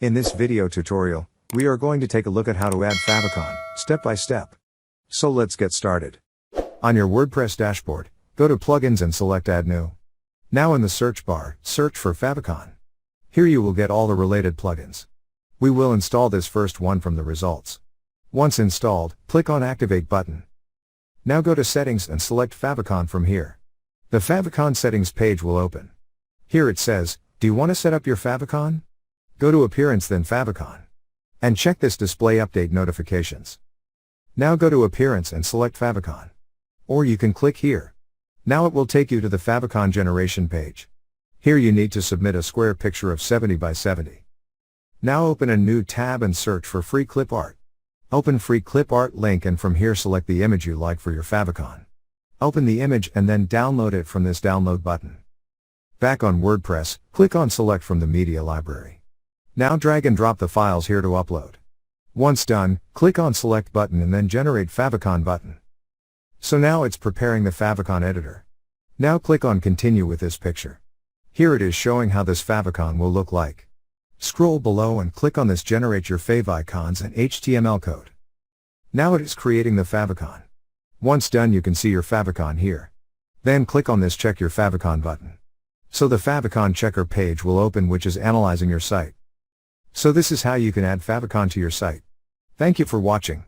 In this video tutorial, we are going to take a look at how to add favicon, step by step. So let's get started. On your WordPress dashboard, go to Plugins and select Add New. Now in the search bar, search for favicon. Here you will get all the related plugins. We will install this first one from the results. Once installed, click on Activate button. Now go to Settings and select Favicon from here. The Favicon settings page will open. Here it says, do you want to set up your favicon? Go to Appearance then Favicon. And check this Display Update Notifications. Now go to Appearance and select Favicon. Or you can click here. Now it will take you to the Favicon generation page. Here you need to submit a square picture of 70 by 70. Now open a new tab and search for free clip art. Open free clip art link and from here select the image you like for your favicon. Open the image and then download it from this download button. Back on WordPress, click on Select from the media library. Now drag and drop the files here to upload. Once done, click on Select button and then Generate Favicon button. So now it's preparing the favicon editor. Now click on Continue with this picture. Here it is showing how this favicon will look like. Scroll below and click on this Generate your favicons and HTML code. Now it is creating the favicon. Once done you can see your favicon here. Then click on this Check Your Favicon button. So the favicon checker page will open which is analyzing your site. So this is how you can add favicon to your site. Thank you for watching.